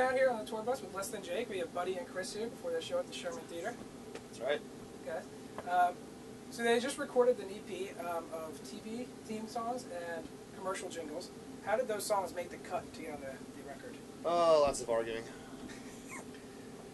out here on the tour bus with Less Than Jake. We have Buddy and Chris here before their show at the Sherman Theater. That's right. Guys. So they just recorded an EP of TV theme songs and commercial jingles. How did those songs make the cut to get on the record? Oh, lots of arguing.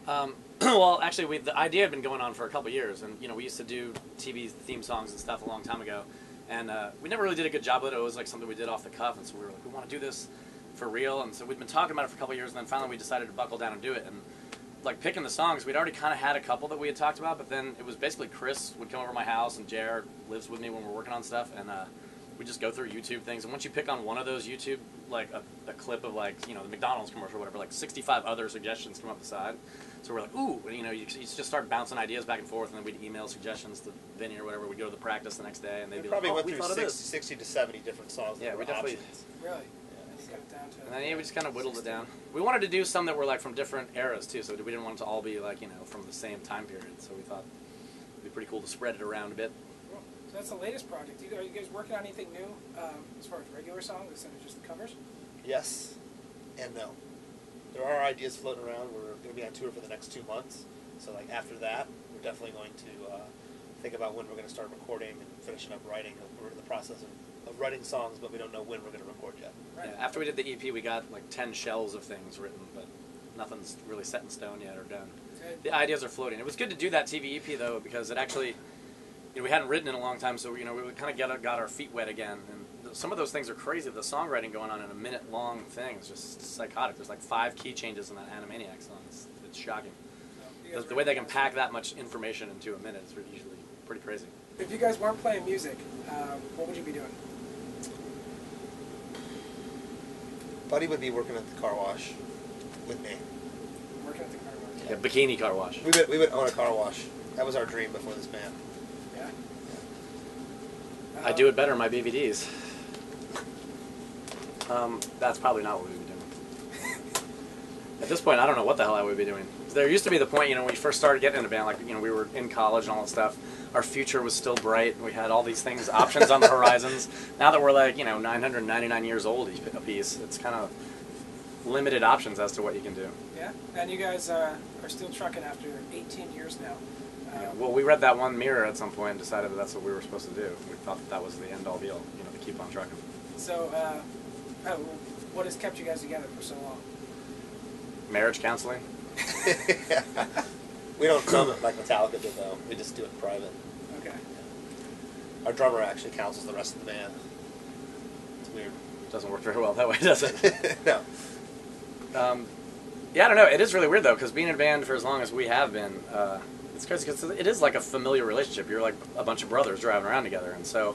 Well, actually, the idea had been going on for a couple of years, and we used to do TV theme songs and stuff a long time ago, and we never really did a good job with it. It was like something we did off the cuff, and so we were like, we want to do this for real, and so we'd been talking about it for a couple of years, and then finally we decided to buckle down and do it. And like picking the songs, we'd already kind of had a couple that we had talked about, but then it was basically Chris would come over to my house, and JR lives with me when we're working on stuff, and we just go through YouTube things, and once you pick on one of those YouTube, like a clip of like, the McDonald's commercial or whatever, like 65 other suggestions come up the side. So we're like, ooh, and, you just start bouncing ideas back and forth, and then we'd email suggestions to Vinny or whatever. We'd go to the practice the next day, and they'd be probably like, went through 60 to 70 different songs. Yeah, we definitely. Options. Really? Yeah, And then we just kind of whittled it down. We wanted to do some that were like from different eras too, so we didn't want it to all be like from the same time period. So we thought it'd be pretty cool to spread it around a bit. Cool. So that's the latest project. Are you guys working on anything new as far as regular songs instead of just the covers? Yes, and no. There are ideas floating around. We're going to be on tour for the next 2 months. So like after that, we're definitely going to think about when we're going to start recording and finishing up writing. We're in the process of writing songs, but we don't know when we're going to record yet. Right. Yeah, after we did the EP, we got like 10 shells of things written, but nothing's really set in stone yet or done. The ideas are floating. It was good to do that TV EP though, because it actually, we hadn't written in a long time, so we kind of got our feet wet again. And some of those things are crazy. The songwriting going on in a minute-long thing is just psychotic. There's like 5 key changes in that Animaniacs song. It's shocking. The way they can pack that much information into a minute is usually pretty crazy. If you guys weren't playing music, what would you be doing? Buddy would be working at the car wash with me. Working at the car wash? Yeah, bikini car wash. We would own a car wash. That was our dream before this band. Yeah. I do it better in my BVDs. That's probably not what we'd be doing. At this point, I don't know what the hell I would be doing. There used to be the point, when we first started getting in a band, like, we were in college and all that stuff. Our future was still bright. We had all these things, options on the horizons. Now that we're like, 999 years old a piece, it's kind of limited options as to what you can do. Yeah, and you guys are still trucking after 18 years now. Well, we read that one mirror at some point and decided that that's what we were supposed to do. We thought that was the end-all be-all, to keep on trucking. So, what has kept you guys together for so long? Marriage counseling. Yeah. We don't film it like Metallica did, though. We just do it in private. Okay. Our drummer actually counsels the rest of the band. It's weird. Doesn't work very well that way, does it? No. Yeah, I don't know. It is really weird, though, because being in a band for as long as we have been, it's crazy because it is like a familiar relationship. You're like a bunch of brothers driving around together, and so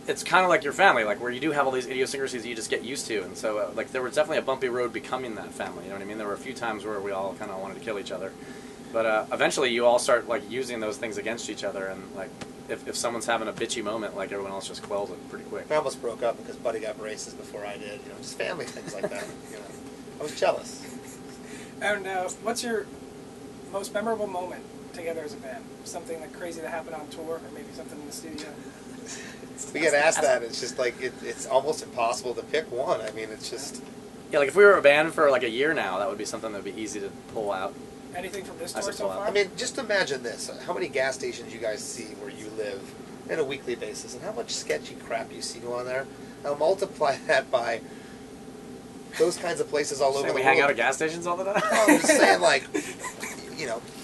it's kind of like your family, like where you do have all these idiosyncrasies that you just get used to. And so like there was definitely a bumpy road becoming that family, you know what I mean? There were a few times where we all kind of wanted to kill each other. But eventually you all start like using those things against each other, and like if someone's having a bitchy moment, like everyone else just quells it pretty quick. We almost broke up because Buddy got braces before I did, just family things like that. I was jealous. And what's your most memorable moment together as a band? Something like crazy that happened on tour, or maybe something in the studio? We get asked that. It's just like it's almost impossible to pick one. I mean, it's just. Yeah, like if we were a band for like a year now, that would be something that would be easy to pull out. Anything from this tour so far? I mean, just imagine this: how many gas stations you guys see where you live on a weekly basis, and how much sketchy crap you see go on there. Now multiply that by those kinds of places all over the world. We hang out at gas stations all the time. No, I'm just saying, like,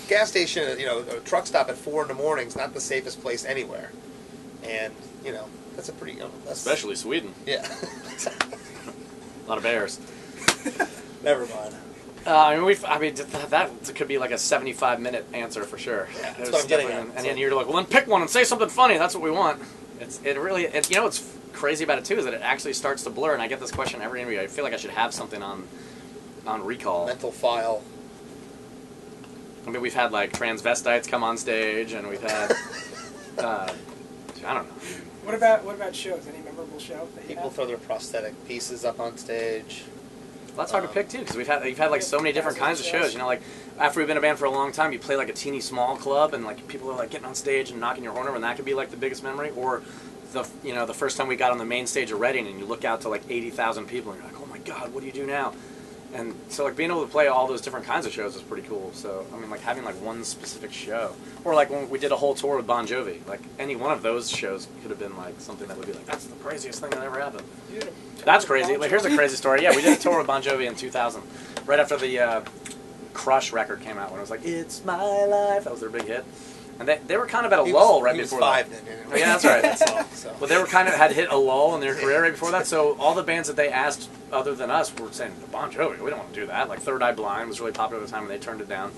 gas station, a truck stop at 4 in the morning is not the safest place anywhere. And, that's a pretty... Especially Sweden. Yeah. A lot of bears. Never mind. That could be like a 75-minute answer for sure. Yeah, that's what I'm getting at. And then you're like, well, then pick one and say something funny. That's what we want. What's crazy about it, too, is that it actually starts to blur, and I get this question every interview. I feel like I should have something on recall. Mental file. I mean, we've had, like, transvestites come on stage, and we've had... I don't know. What about shows? Any memorable show that you People throw their prosthetic pieces up on stage. Well, that's hard to pick too, because you've had like so many different kinds of shows. Like after we've been a band for a long time, you play like a teeny small club, and like people are like getting on stage and knocking your horn over, and that could be like the biggest memory. Or the first time we got on the main stage of Reading, and you look out to like 80,000 people, and you're like, oh my God, what do you do now? And so like being able to play all those different kinds of shows is pretty cool. So I mean like having like one specific show, or like when we did a whole tour with Bon Jovi, like any one of those shows could have been like something that would be like, that's the craziest thing that ever happened. That's crazy. Like here's a crazy story. Yeah, we did a tour with Bon Jovi in 2000, right after the Crush record came out, when it was like "It's My Life." That was their big hit. And they were kind of at a lull right before that. Then, oh, yeah, that's right. That's all. So. Well, they were kind of had hit a lull in their career right before that. So all the bands that they asked, other than us, were saying, Bon Jovi, we don't want to do that. Like Third Eye Blind was really popular at the time, and they turned it down.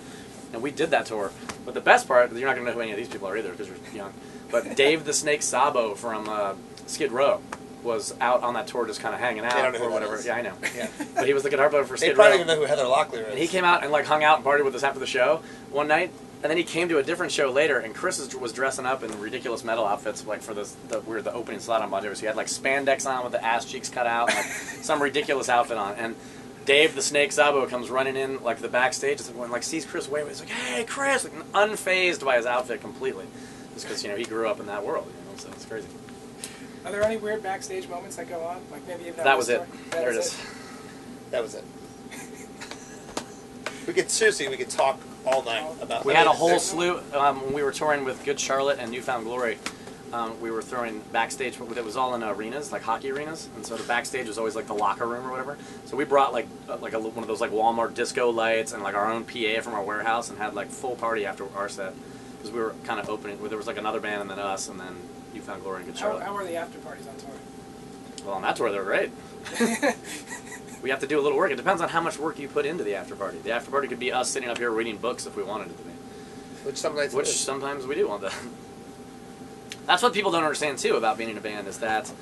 And we did that tour. But the best part, you're not going to know who any of these people are either because you're young. But Dave the Snake Sabo from Skid Row was out on that tour just kind of hanging out or whatever. Yeah, I know. Yeah. But he was the guitar player for Skid Row. They probably don't even know who Heather Locklear is. And he came out and like hung out and partied with us after the show one night. And then he came to a different show later, and Chris was dressing up in ridiculous metal outfits, like for we were the opening slot on Bon Jovi. So he had like spandex on with the ass cheeks cut out, and, like some ridiculous outfit on. And Dave the Snake Sabo comes running in like the backstage, and like sees Chris waving. He's like, "Hey, Chris!" Like unfazed by his outfit completely, just because he grew up in that world. So it's crazy. Are there any weird backstage moments that go on? Like maybe even that was it. There it is. That was it. We could talk all night about. We had a whole slew when we were touring with Good Charlotte and Newfound Glory. We were throwing backstage, but it was all in arenas, like hockey arenas, and so the backstage was always like the locker room or whatever. So we brought one of those like Walmart disco lights and like our own PA from our warehouse, and had like full party after our set because we were kind of opening. There was like another band and then us, and then Newfound Glory and Good Charlotte. How were the after parties on tour? Well, on that tour they were great. We have to do a little work. It depends on how much work you put into the after party. The after party could be us sitting up here reading books if we wanted it to be. Which sometimes we do want that. That's what people don't understand too about being in a band, is that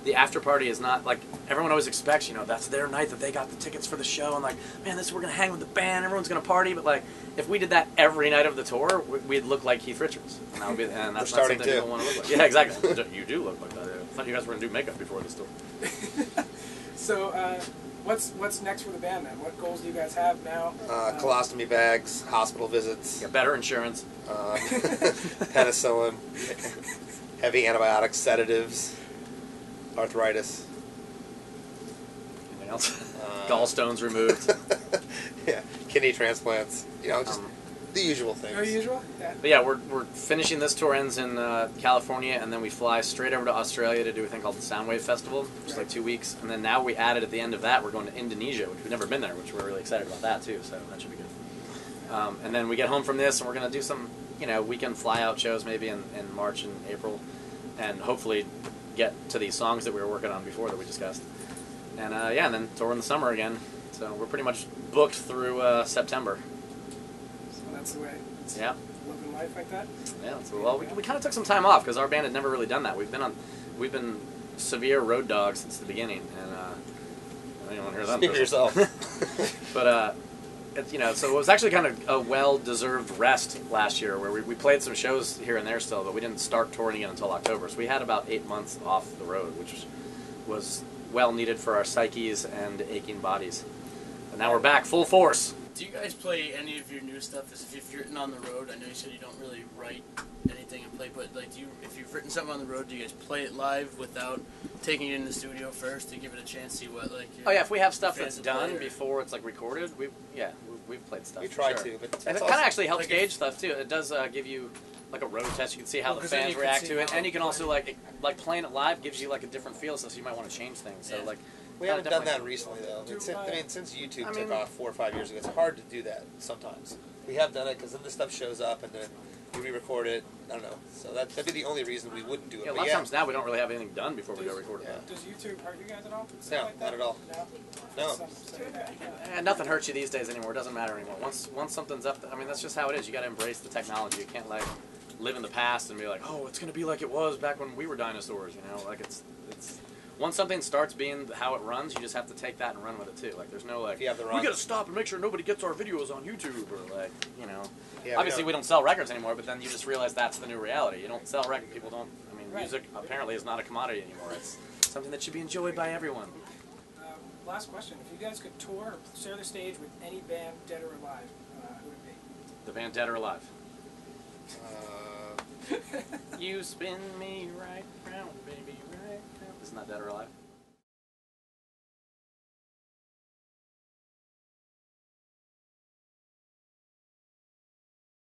the after party is not like everyone always expects. That's their night that they got the tickets for the show, and like, man, we're gonna hang with the band. Everyone's gonna party. But like, if we did that every night of the tour, we'd look like Keith Richards, and that's not something people want to look like. Yeah, exactly. You do look like that. I thought you guys were gonna do makeup before this tour. So, what's next for the band then? What goals do you guys have now? Colostomy bags, hospital visits, better insurance, penicillin, heavy antibiotics, sedatives, arthritis. Anything else? Gallstones removed. Yeah, kidney transplants. Just the usual things. The usual? Yeah. But yeah, we're finishing this tour, ends in California, and then we fly straight over to Australia to do a thing called the Soundwave Festival, which is like 2 weeks. And then now we added at the end of that, we're going to Indonesia, which we've never been there, which we're really excited about that too, so that should be good. And then we get home from this, and we're going to do some weekend fly-out shows maybe in March and April, and hopefully get to these songs that we were working on before that we discussed. And and then tour in the summer again. So we're pretty much booked through September. That's the way. It's living life like that. Yeah. So we kind of took some time off because our band had never really done that. We've been severe road dogs since the beginning, and I don't want to hear that. Speak for yourself. But so it was actually kind of a well-deserved rest last year, where we played some shows here and there still, but we didn't start touring again until October. So we had about 8 months off the road, which was well needed for our psyches and aching bodies. And now we're back full force. Do you guys play any of your new stuff as if you're written on the road? I know you said you don't really write anything and play, but like, if you've written something on the road, do you guys play it live without taking it in the studio first to give it a chance, see what like? If we have stuff that's done before it's like recorded, we've played stuff. We try to, but and it kind of actually helps gauge stuff too. It does give you like a road test. You can see how the fans react to it, and you can also like playing it live gives you like a different feel. So you might want to change things. So like. We haven't done that recently, though. Since YouTube took off 4 or 5 years ago, it's hard to do that sometimes. We have done it because then the stuff shows up and then we re-record it. I don't know. So that'd be the only reason we wouldn't do it. Yeah, a lot of times now we don't really have anything done before we go record it. Yeah. Does YouTube hurt you guys at all? No, not at all. No. And nothing hurts you these days anymore. It doesn't matter anymore. Once something's up, that's just how it is. You got to embrace the technology. You can't like live in the past and be like, oh, it's gonna be like it was back when we were dinosaurs. Like it's. Once something starts being how it runs, you just have to take that and run with it too. Like there's no like, we gotta stop and make sure nobody gets our videos on YouTube or like, obviously we don't sell records anymore, but then you just realize that's the new reality. You don't sell records, people don't, music apparently is not a commodity anymore. It's something that should be enjoyed by everyone. Last question, if you guys could tour or share the stage with any band, dead or alive, who would it be? The band Dead or Alive. You spin me right round, baby, right round. Isn't that Dead or Alive?